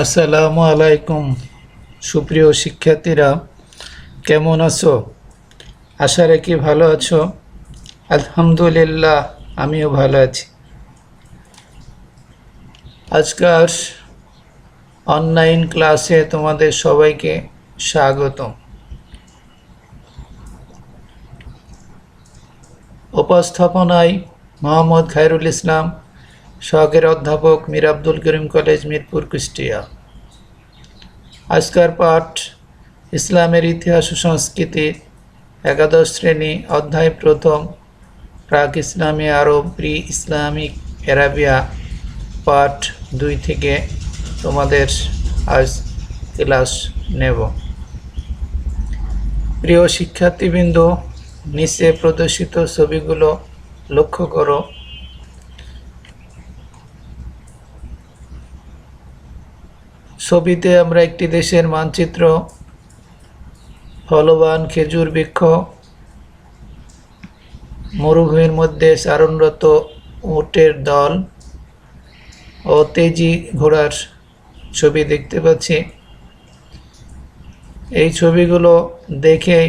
আসসালামু আলাইকুম। সুপ্রিয় শিক্ষার্থীরা, কেমন আছো? আশা রাখি ভালো আছো। আলহামদুলিল্লাহ, আমিও ভালো আছি। আজকাল অনলাইন ক্লাসে তোমাদের সবাইকে স্বাগতম। উপস্থাপনায় মোহাম্মদ খায়রুল ইসলাম, সহকারী অধ্যাপক মীর আব্দুল করিম কলেজ, মিরপুর, কুষ্টিয়া। আজকের পাঠ ইসলামের ইতিহাস ও সংস্কৃতি, একাদশ শ্রেণী, অধ্যায় প্রথম, প্রাক ইসলামী আরব, প্রি ইসলামিক অ্যারাবিয়া, পাঠ 2 থেকে তোমাদের আজ ক্লাস নেব। প্রিয় শিক্ষার্থীবৃন্দ, নিচে প্রদর্শিত ছবিগুলো লক্ষ্য করো। ছবিতে আমরা একটি দেশের মানচিত্র, ফলবান খেজুর বৃক্ষ, মরুভূমির মধ্যে চারণরত উটের দল ও তেজি ঘোড়ার ছবি দেখতে পাচ্ছি। এই ছবিগুলো দেখেই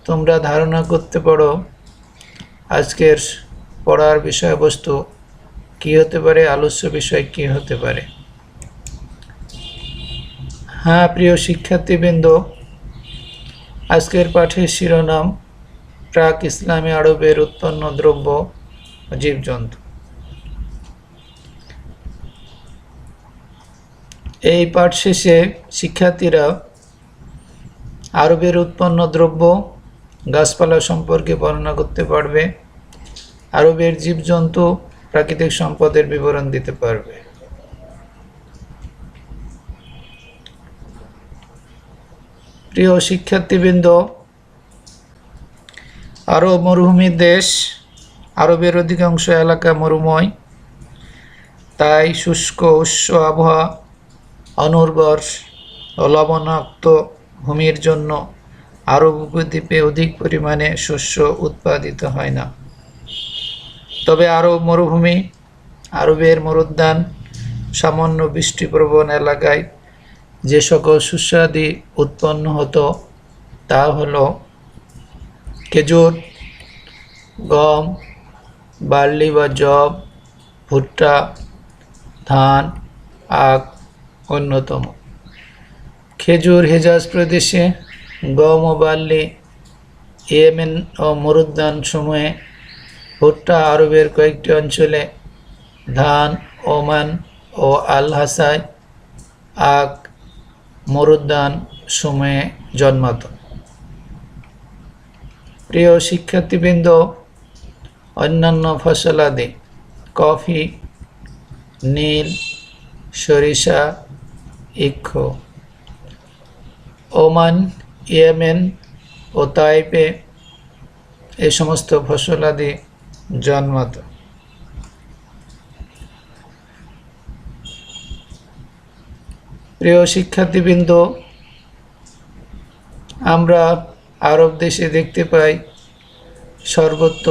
তোমরা ধারণা করতে পারো আজকের পড়ার বিষয়বস্তু কী হতে পারে, আলোচ্য বিষয় কী হতে পারে। হ্যাঁ প্রিয় শিক্ষার্থীবৃন্দ, আজকের পাঠের শিরোনাম প্রাক ইসলামী আরবের উৎপন্ন দ্রব্য ও জীবজন্তু। এই পাঠ শেষে শিক্ষার্থীরা আরবের উৎপন্ন দ্রব্য, গাছপালা সম্পর্কে বর্ণনা করতে পারবে, আরবের জীবজন্তু, প্রাকৃতিক সম্পদের বিবরণ দিতে পারবে। প্রিয় শিক্ষার্থীবৃন্দ, আরব মরুভূমির দেশ। আরবের অধিকাংশ এলাকা মরুময়, তাই শুষ্ক উষ্ণ আবহাওয়া, অনুর্বর ও লবণাক্ত ভূমির জন্য আরব উপদ্বীপে অধিক পরিমাণে শস্য উৎপাদিত হয় না। তবে আরব মরুভূমি, আরবের মরুদ্যান, সামান্য বৃষ্টিপ্রবণ এলাকায় যে সকল শস্যাদি উৎপন্ন হতো তা হল খেজুর, গম, বার্লি বা যব, ভুট্টা, ধান, আখ অন্যতম। খেজুর হেজাজ প্রদেশে, গম ও বার্লি ইয়েমেন ও মরুদ্যান সমূহে, ভুট্টা আরবের কয়েকটি অঞ্চলে, ধান ওমান ও আল হাসায়, আখ মরুদ্যান সমূহে জন্মাত। প্রিয় শিক্ষার্থীবৃন্দ, অন্যান্য ফসলাদি কফি, নীল, সরিষা, ইক্ষ, ওমান, ইয়েমেন ও তাইপে এই সমস্ত ফসলাদি জন্মাত। প্রিয় শিক্ষার্থীবৃন্দ, আমরা আরব দেশে দেখতে পাই সর্বত্র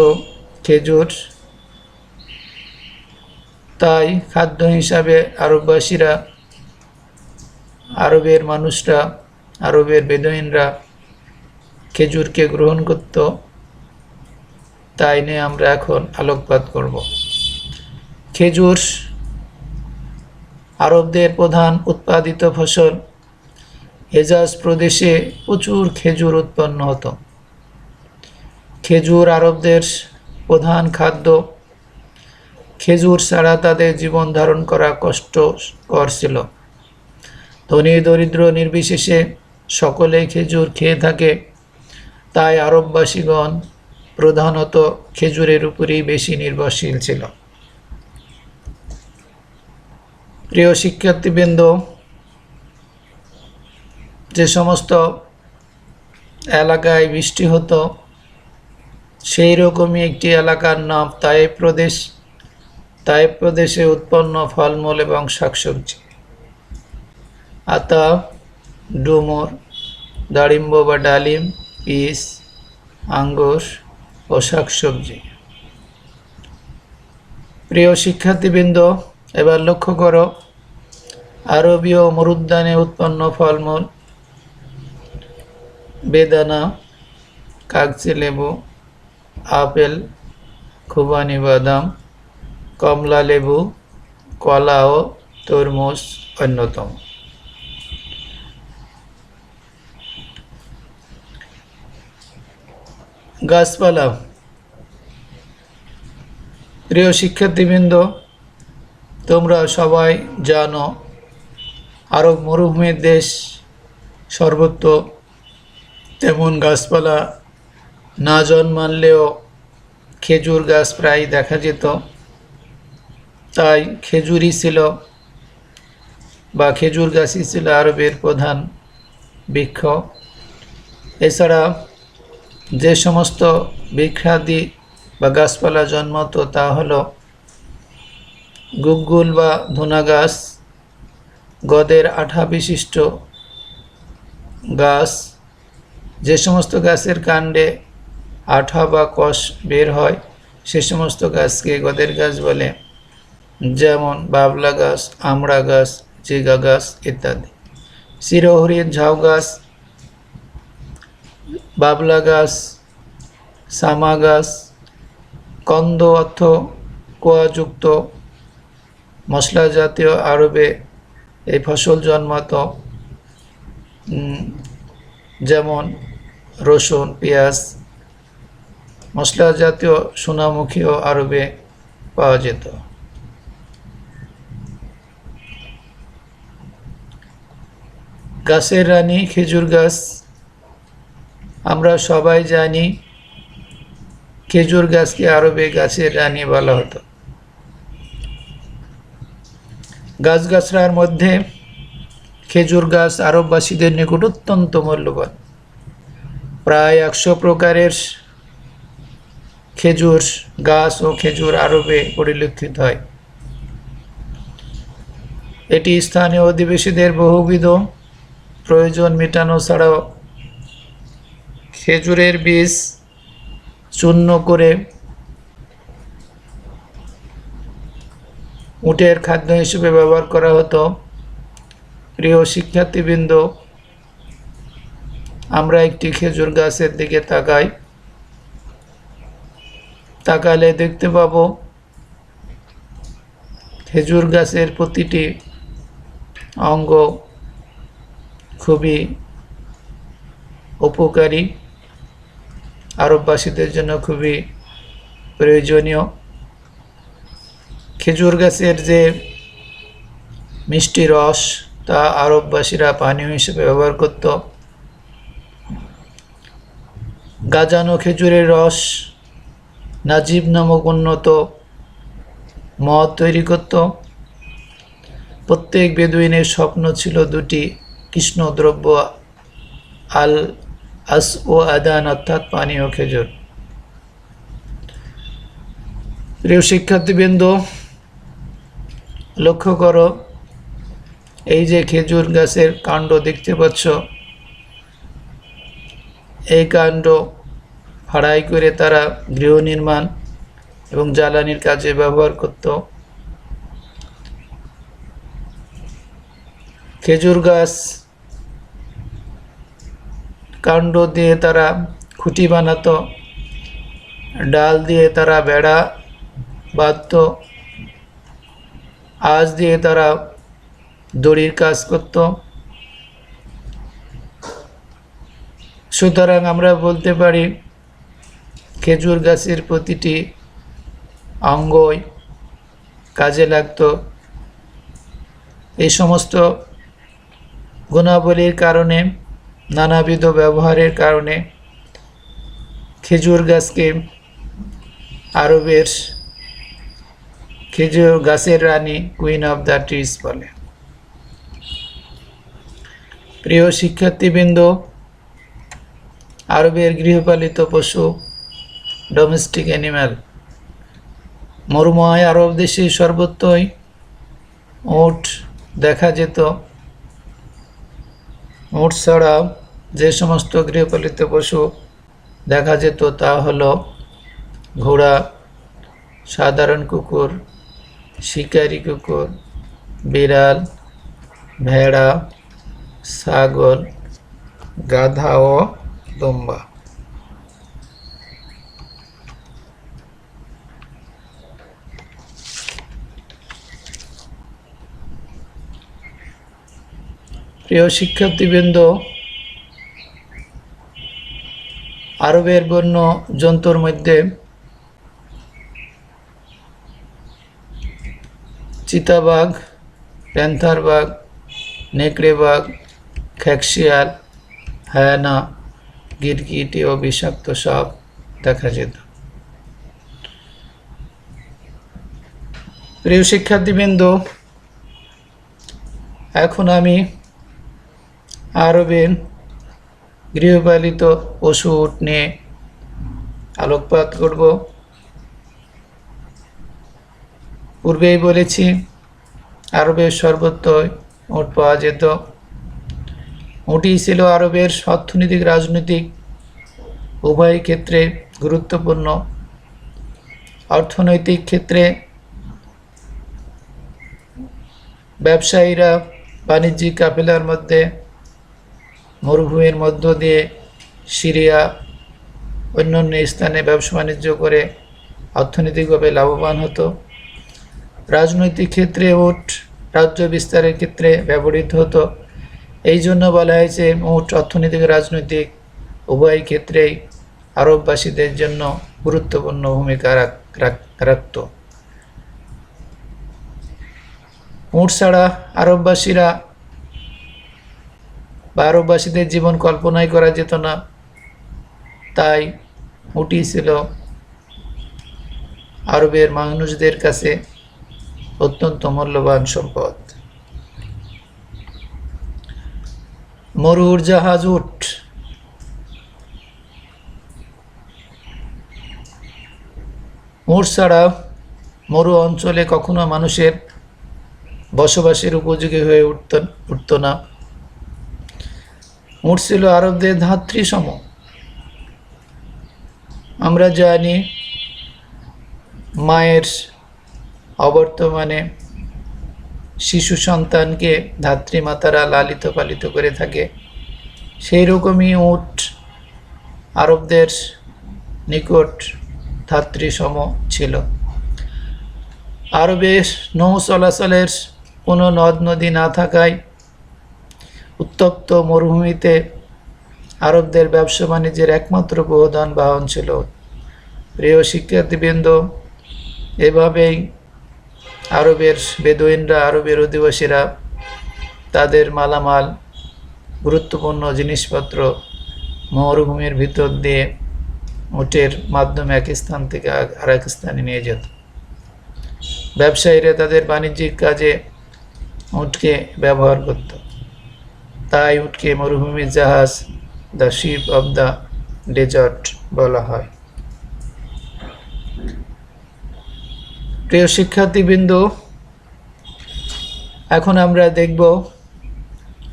খেজুর। তাই খাদ্য হিসাবে আরববাসীরা, আরবের মানুষরা, আরবের বেদুইনরা খেজুরকে গ্রহণ করত। তাই নিয়ে আমরা এখন আলোকপাত করব। খেজুর আরবদের প্রধান উৎপাদিত ফসল। হেজাজ প্রদেশে প্রচুর খেজুর উৎপন্ন হতো। খেজুর আরবদের প্রধান খাদ্য। খেজুর ছাড়া তাদের জীবন ধারণ করা কষ্টকর ছিল। ধনী দরিদ্র নির্বিশেষে সকলেই খেজুর খেয়ে থাকে। তাই আরববাসীগণ প্রধানত খেজুরের উপরেই বেশি নির্ভরশীল ছিল। প্রিয় শিক্ষার্থীবৃন্দ, যে সমস্ত এলাকায় বৃষ্টি হতো সেই রকমই একটি এলাকার নাম তাইপ প্রদেশ। তাইপ প্রদেশে উৎপন্ন ফলমূল এবং শাকসবজি, আতা, ডুমুর, দারিম্ব বা ডালিম, পিচ, আঙ্গুর ও শাকসবজি। প্রিয় শিক্ষার্থীবৃন্দ, এবার লক্ষ্য করো আরবীয় মরুদ্যানে উৎপন্ন ফলমূল: বেদানা, কাগজি লেবু, আপেল, খুবানি বাদাম, কমলা লেবু, কলা ও তরমুজ অন্যতম। গাছপালা: প্রিয় শিক্ষার্থীবৃন্দ, তোমরা সবাই জানো আরব মরুভূমির দেশ, সর্বত্র তেমন গাছপালা না জন্মালেও খেজুর গাছ প্রায় দেখা যেত। তাই খেজুরই ছিল বা খেজুর গাছই ছিল আরবের প্রধান বৃক্ষ। এছাড়া যে সমস্ত বৃক্ষাদি বা গাছপালা জন্মতো তা হলো গুগ্গুল বা ধুনা গাছ, গদের আঠা বিশিষ্ট গাছ, যে সমস্ত গাছের কাণ্ডে আঠা বা কষ বের হয় সে সমস্ত গাছকে গদের গাছ বলে, যেমন বাবলা গাছ, আমড়া গাছ, জিগা গাছ ইত্যাদি। চিরহরিৎ ঝাউ গাছ, বাবলা গাছ, সামা গাছ, কন্দ অর্থ কোয়াযুক্ত মশলা জাতীয় আরবে এই ফসল জন্মাতো, যেমন রসুন, পেঁয়াজ। মশলা জাতীয় সোনামুখীও আরবে পাওয়া যেত। গাছের রানী খেজুর গাছ। আমরা সবাই জানি খেজুর গাছকে আরবে গাছের রানী বলা হতো। গাছগাছড়ার মধ্যে খেজুর গাছ আরববাসীদের নিকট অত্যন্ত মূল্যবান। প্রায় 100 প্রকারের খেজুর গাছ ও খেজুর আরবে পরিলক্ষিত হয়। এটি স্থানীয় অধিবাসীদের বহুবিধ প্রয়োজন মেটানো ছাড়াও খেজুরের বীজ চূর্ণ করে উটের খাদ্য হিসেবে ব্যবহার করা হতো। প্রিয় শিক্ষার্থীবৃন্দ, আমরা একটি খেজুর গাছের দিকে তাকালে দেখতে পাব খেজুর গাছের প্রতিটি অঙ্গ খুবই উপকারী, আরববাসীদের জন্য খুবই প্রয়োজনীয়। খেজুর গাছের যে মিষ্টি রস তা আরববাসীরা পানীয় হিসেবে ব্যবহার করত। গাজানো খেজুরের রস নাজিব নামক উন্নত মদ তৈরি করত। প্রত্যেক বেদুইনের স্বপ্ন ছিল দুটি কৃষ্ণ দ্রব্য, আল আস ও আদান অর্থাৎ পানীয় খেজুর। প্রিয় শিক্ষার্থীবৃন্দ, লক্ষ্য করো, এই যে খেজুর গাছের কাণ্ড দেখতে পাচ্ছ, এই কাণ্ড ফাড়াই করে তারা গৃহ নির্মাণ এবং জ্বালানির কাজে ব্যবহার করত। খেজুর গাছ কাণ্ড দিয়ে তারা খুঁটি বানাতো, ডাল দিয়ে তারা বেড়া বাঁধত, আঁশ দিয়ে তারা দড়ির কাজ করত। সুতরাং আমরা বলতে পারি খেজুর গাছের প্রতিটি অঙ্গই কাজে লাগত। এই সমস্ত গুণাবলীর কারণে, নানাবিধ ব্যবহারের কারণে খেজুর গাছকে আরবের খেজুর গাছের রানী, কুইন অফ দ্য ট্রিজ বলে। প্রিয় শিক্ষার্থীবৃন্দ, আরবের গৃহপালিত পশু, ডোমেস্টিক অ্যানিম্যাল, মরুময় আরব দেশে সর্বত্রই উট দেখা যেত। উট ছাড়াও যে সমস্ত গৃহপালিত পশু দেখা যেত তা হলো ঘোড়া, সাধারণ কুকুর, শিকারি কুকুর, বিড়াল, ভেড়া, ছাগল, গাধা ও দুম্বা। প্রিয় শিক্ষার্থীবৃন্দ, আরবের বন্য জন্তুর মধ্যে চিতাবাঘ, প্যান্থার বাঘ, নেকড়ে বাঘ, খেকশিয়াল, হায়ানা, গিরগিটি ও বিষাক্ত সাপ দেখা যেত। প্রিয় শিক্ষার্থীবৃন্দ, এখন আমি আরবের গৃহপালিত পশু উট নিয়ে আলোকপাত করব। পূর্বেই বলেছি আরবের সর্বত্রই উট পাওয়া যেত। উটই ছিল আরবের অর্থনৈতিক, রাজনৈতিক উভয় ক্ষেত্রে গুরুত্বপূর্ণ। অর্থনৈতিক ক্ষেত্রে ব্যবসায়ীরা বাণিজ্যিক কাফেলার মধ্যে মরুভূমির মধ্য দিয়ে সিরিয়া অন্যান্য স্থানে ব্যবসা বাণিজ্য করে অর্থনৈতিকভাবে লাভবান হতো। রাজনৈতিক ক্ষেত্রে উট রাজ্য বিস্তারের ক্ষেত্রে ব্যবহৃত হতো। এই জন্য বলা হয়েছে উট অর্থনৈতিক, রাজনৈতিক উভয় ক্ষেত্রেই আরববাসীদের জন্য গুরুত্বপূর্ণ ভূমিকা রাখত। উট ছাড়া আরববাসীরা বা আরববাসীদের জীবন কল্পনাই করা যেত না। তাই উটই ছিল আরবের মানুষদের কাছে অত্যন্ত মূল্যবান সম্পদ। মরুর জাহাজ উট। উট ছাড়া মরু অঞ্চলে কখনো মানুষের বসবাসের উপযোগী হয়ে উঠত না। উট ছিল আরবদের ধাত্রী সম। আমরা জানি মায়ের অবর্তমানে শিশু সন্তানকে ধাত্রীমাতারা লালিত পালিত করে থাকে। সেই রকমই উট আরবদের নিকট ধাত্রী সম ছিল। আরবের নৌ চলাচলের কোনো নদ নদী না থাকায় উত্তপ্ত মরুভূমিতে আরবদের ব্যবসা বাণিজ্যের একমাত্র প্রধান বাহন ছিল। প্রিয় শিক্ষার্থীবৃন্দ, এভাবেই আরবের বেদুইনরা, আরবের অধিবাসীরা তাদের মালামাল, গুরুত্বপূর্ণ জিনিসপত্র মরুভূমির ভিতর দিয়ে উটের মাধ্যমে এক স্থান থেকে আরেক স্থানে নিয়ে যেত। ব্যবসায়ীরা তাদের বাণিজ্যিক কাজে উটকে ব্যবহার করত। তাই উটকে মরুভূমির জাহাজ, the ship of the desert বলা হয়। প্রিয় শিক্ষার্থীবৃন্দ, এখন আমরা দেখব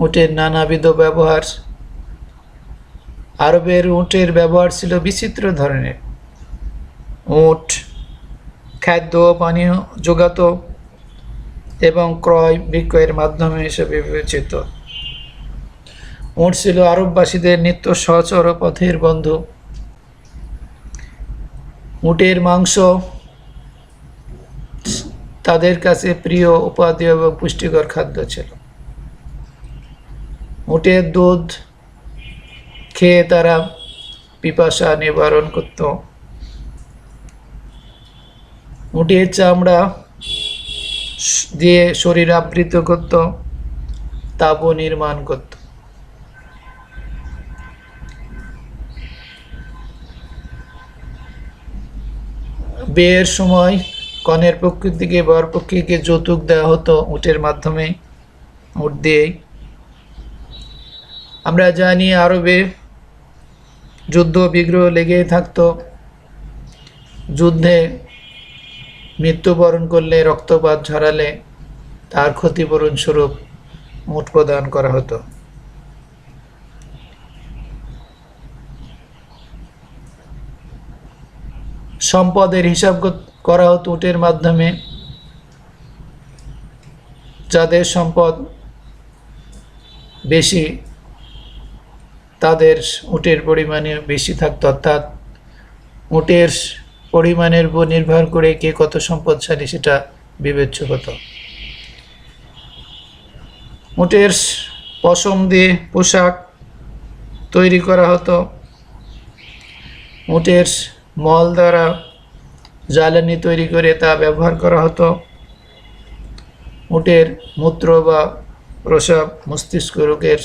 উটের নানাবিধ ব্যবহার। আরবের উটের ব্যবহার ছিল বিচিত্র ধরনের। উট খাদ্য পানীয় যোগাত এবং ক্রয় বিক্রয়ের মাধ্যমে হিসেবে বিবেচিত। উট ছিল আরববাসীদের নিত্য সহচর ও পথের বন্ধু। উটের মাংস তাদের কাছে প্রিয় উপাদেয় এবং পুষ্টিকর খাদ্য ছিল। উটের দুধ খেয়ে তারা পিপাসা নিবারণ করত। উটের চামড়া দিয়ে শরীর আবৃত করত, তাবু নির্মাণ করত। বিয়ের সময় কনের পক্ষ থেকে বর পক্ষকে যৌতুক দেওয়া হতো উটের মাধ্যমে, উট দিয়েই। আমরা জানি আরবে যুদ্ধ বিগ্রহ লেগেই থাকত। যুদ্ধে মৃত্যুবরণ করলে, রক্তপাত ঝরালে তার ক্ষতিপূরণ স্বরূপ উট প্রদান করা হতো। সম্পদের হিসাব করা হতো উটের মাধ্যমে। যাদের সম্পদ বেশি তাদের উটের পরিমাণে বেশি থাকতো, অর্থাৎ উটের পরিমাণের উপর নির্ভর করে কে কত সম্পদশালী সেটা বিবেচ্য হতো। উটের পশম দিয়ে পোশাক তৈরি করা হতো, উটের মল দ্বারা জ্বালানি তৈরি করে তা ব্যবহার করা হতো, উটের মূত্র বা প্রস্রাব মস্তিষ্ক রোগের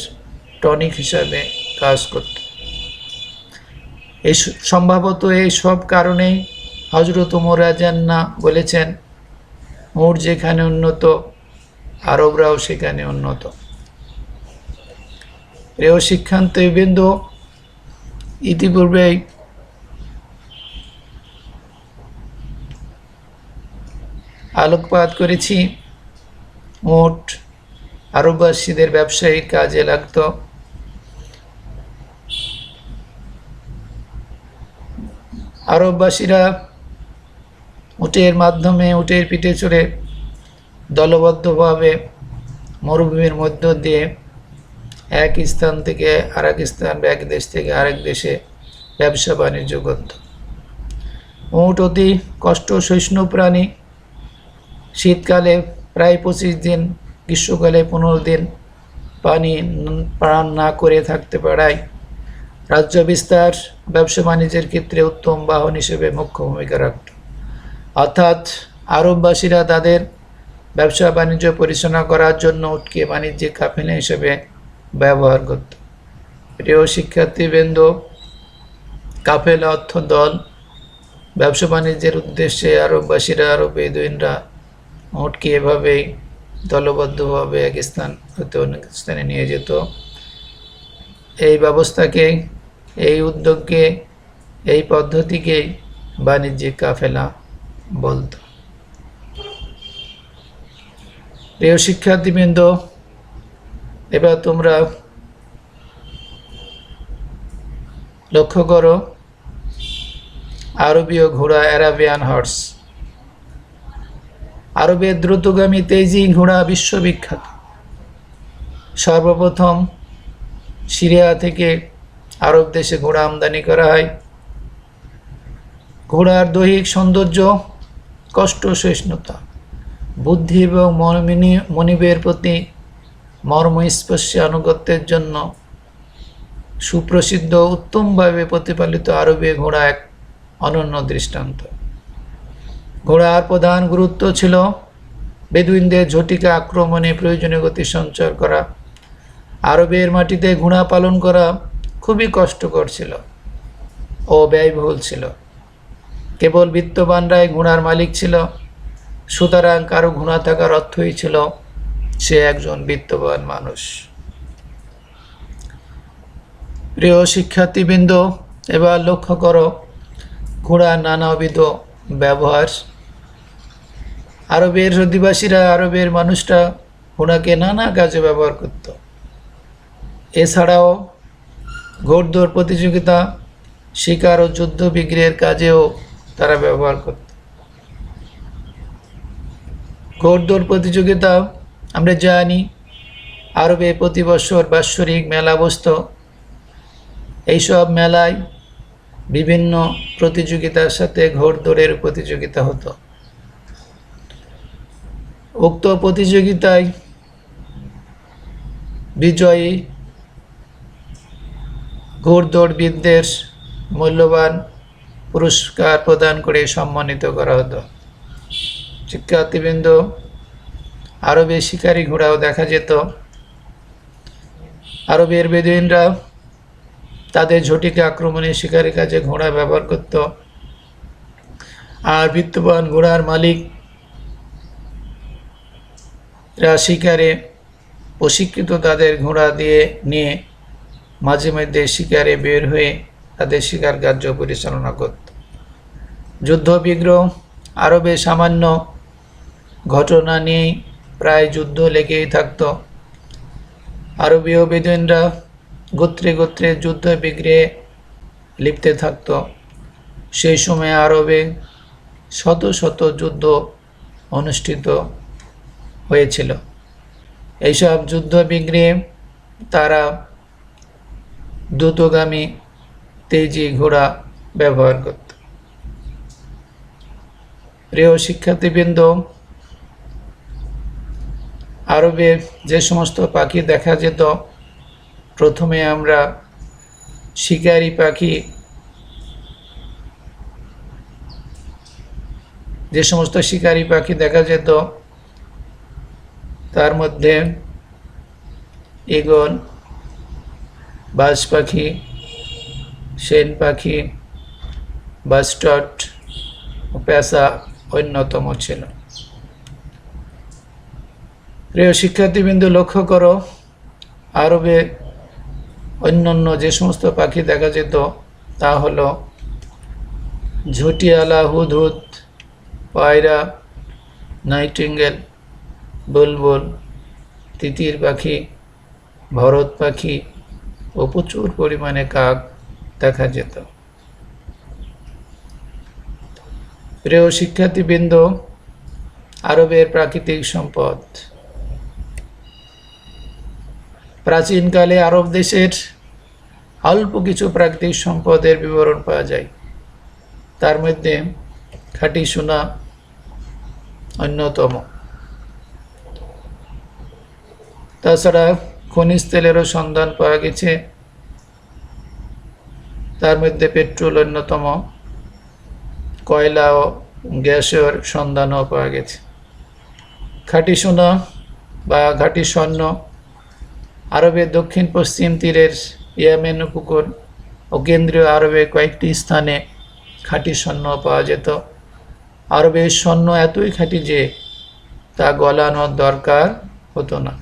টনিক হিসাবে কাজ করত। সম্ভবত এই সব কারণেই হযরত ওমর রাদিয়াল্লাহু আনহু বলেছেন, উট যেখানে উন্নত আরবরাও সেখানে উন্নত। প্রিয় শিক্ষার্থীবৃন্দ, ইতিপূর্বেই আলোকপাত করেছি উট আরববাসীদের ব্যবসায়িক কাজে লাগত। আরববাসীরা উটের মাধ্যমে, উটের পিঠে চড়ে দলবদ্ধভাবে মরুভূমির মধ্য দিয়ে এক স্থান থেকে আরেক স্থান, এক দেশ থেকে আরেক দেশে ব্যবসা বাণিজ্য করত। উট অতি কষ্ট সহিষ্ণু প্রাণী। শীতকালে প্রায় 25 দিন, গ্রীষ্মকালে 15 দিন পানি পান না করে থাকতে পারায় রাজ্য বিস্তার, ব্যবসা বাণিজ্যের ক্ষেত্রে উত্তম বাহন হিসেবে মুখ্য ভূমিকা রাখত। অর্থাৎ আরববাসীরা তাদের ব্যবসা বাণিজ্য পরিচালনা করার জন্য উটকে বাণিজ্যিক কাফেলা হিসেবে ব্যবহার করত। প্রিয় শিক্ষার্থীবৃন্দ, কাফেলা অর্থ দল। ব্যবসা বাণিজ্যের উদ্দেশ্যে আরববাসীরা, আরব বেদুইনরা উটকে এভাবেই দলবদ্ধভাবে এক স্থান হতে অন্য স্থানে নিয়ে যেত। এই ব্যবস্থাকে, এই উদ্যোগকে, এই পদ্ধতিকেই বাণিজ্যিক কাফেলা বলত। প্রিয় শিক্ষার্থীবৃন্দ, এবার তোমরা লক্ষ্য করো আরবীয় ঘোড়া, অ্যারাবিয়ান হর্স। আরবের দ্রুতগামী তেজি ঘোড়া বিশ্ববিখ্যাত। সর্বপ্রথম সিরিয়া থেকে আরব দেশে ঘোড়া আমদানি করা হয়। ঘোড়ার দৈহিক সৌন্দর্য, কষ্ট সহিষ্ণুতা, বুদ্ধি এবং মনিবের প্রতি মর্মস্পর্শী আনুগত্যের জন্য সুপ্রসিদ্ধ, উত্তমভাবে প্রতিপালিত আরবীয় ঘোড়া এক অনন্য দৃষ্টান্ত। ঘোড়ার প্রধান গুরুত্ব ছিল বেদুইনদের ঝটিকা আক্রমণে প্রয়োজনীয় গতি সঞ্চার করা। আরবের মাটিতে ঘোড়া পালন করা খুবই কষ্টকর ছিল ও ব্যয়বহুল ছিল। কেবল বিত্তবানরাই ঘোড়ার মালিক ছিল। সুতরাং কারো ঘোড়া থাকার অর্থই ছিল সে একজন বিত্তবান মানুষ। প্রিয় শিক্ষার্থীবৃন্দ, এবার লক্ষ্য করো ঘোড়ার নানাবিধ ব্যবহার। আরবের অধিবাসীরা, আরবের মানুষরা ঘোড়াকে নানা কাজে ব্যবহার করত। এছাড়াও ঘোড়দৌড় প্রতিযোগিতা, শিকার ও যুদ্ধ বিগ্রহের কাজেও তারা ব্যবহার করত। ঘোড়দৌড় প্রতিযোগিতা আমরা জানি আরবে প্রতি বছর বাৎসরিক মেলা বসত। এইসব মেলায় বিভিন্ন প্রতিযোগিতার সাথে ঘোড়দৌড়ের প্রতিযোগিতা হতো। উক্ত প্রতিযোগিতায় বিজয়ী ঘোড়দৌড়বিদদের মূল্যবান পুরস্কার প্রদান করে সম্মানিত করা হতো। শিক্ষার্থীবৃন্দ, আরবে শিকারী ঘোড়াও দেখা যেত। আরবের বেদুইনরা তাদের ঝটিকা আক্রমণে শিকারী কাজে ঘোড়া ব্যবহার করত। আর বিত্তবান ঘোড়ার মালিকরা শিকারে প্রশিক্ষিত তাদের ঘোড়া নিয়ে মাঝে মধ্যে শিকারে বের হয়ে তাদের শিকার কার্য পরিচালনা করত। যুদ্ধ বিগ্রহ, আরবে সামান্য ঘটনা নিয়েই প্রায় যুদ্ধ লেগেই থাকত। আরবীয় বেদুইনরা গোত্রে গোত্রে যুদ্ধ বিগ্রহে লিপ্ত থাকত। সেই সময় আরবে শত শত যুদ্ধ অনুষ্ঠিত হয়েছিল। এইসব যুদ্ধ বিগ্রহে তারা দ্রুতগামী তেজি ঘোড়া ব্যবহার করত। প্রিয় শিক্ষার্থীবৃন্দ, আরবে যে সমস্ত পাখি দেখা যেত, প্রথমে আমরা শিকারি পাখি, যে সমস্ত শিকারি পাখি দেখা যেত তার মধ্যে ঈগল, বাজ পাখি, সেন পাখি, বাস্টার্ড ও পেঁচা অন্যতম ছিল। প্রিয় শিক্ষার্থীবৃন্দ, লক্ষ্য করো, আরবে অন্যান্য যে সমস্ত পাখি দেখা যেত তা হলো ঝুটিয়ালা, হুদহুদ, পায়রা, নাইটিঙ্গেল, বুলবুল, তিতির পাখি, ভরত পাখি ও প্রচুর পরিমাণে কাক দেখা যেত। প্রিয় শিক্ষার্থীবৃন্দ, আরবের প্রাকৃতিক সম্পদ। প্রাচীনকালে আরব দেশের অল্প কিছু প্রাকৃতিক সম্পদের বিবরণ পাওয়া যায়। তার মধ্যে খাঁটি সোনা অন্যতম। তাছাড়া খনিজ তেলেরও সন্ধান পাওয়া গেছে, তার মধ্যে পেট্রোল অন্যতম। কয়লা ও গ্যাসের সন্ধানও পাওয়া গেছে। খাঁটি সোনা বা খাঁটি স্বর্ণ আরবের দক্ষিণ পশ্চিম তীরের ইয়েমেন উপকূল ও কেন্দ্রীয় আরবে কয়েকটি স্থানে খাঁটি স্বর্ণ পাওয়া যেত। আরবের স্বর্ণ এতই খাঁটি যে তা গলানোর দরকার হতো না।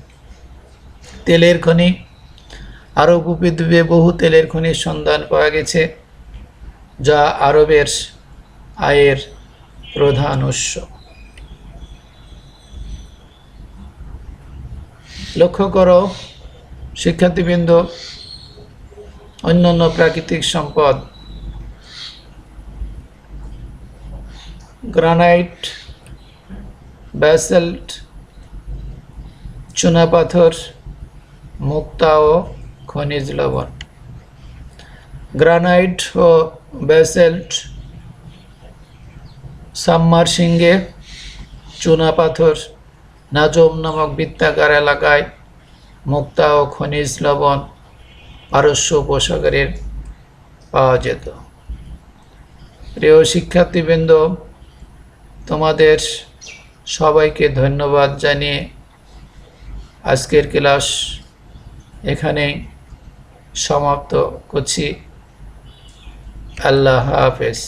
তেলের খনি, আরব উপদ্বীপে বহু তেলের খনির সন্ধান পাওয়া গেছে, যা আরবের আয়ের প্রধান উৎস। লক্ষ্য করো শিক্ষার্থীবৃন্দ, অন্যান্য প্রাকৃতিক সম্পদ গ্রানাইট, ব্যাসল্ট, চুনাপাথর, মুক্তা ও খনিজ লবণ। গ্রানাইট ও ব্যাসল্ট সাবমার্সিংয়ে, চুনাপাথর নাজম নামক বৃত্তাকার এলাকায়, মুক্তা ও খনিজ লবণ পারস্য উপসাগরের পাওয়া যেত। প্রিয় শিক্ষার্থীবৃন্দ, তোমাদের সবাইকে ধন্যবাদ জানিয়ে আজকের ক্লাস এখানেই সমাপ্ত করছি। আল্লাহ হাফেজ।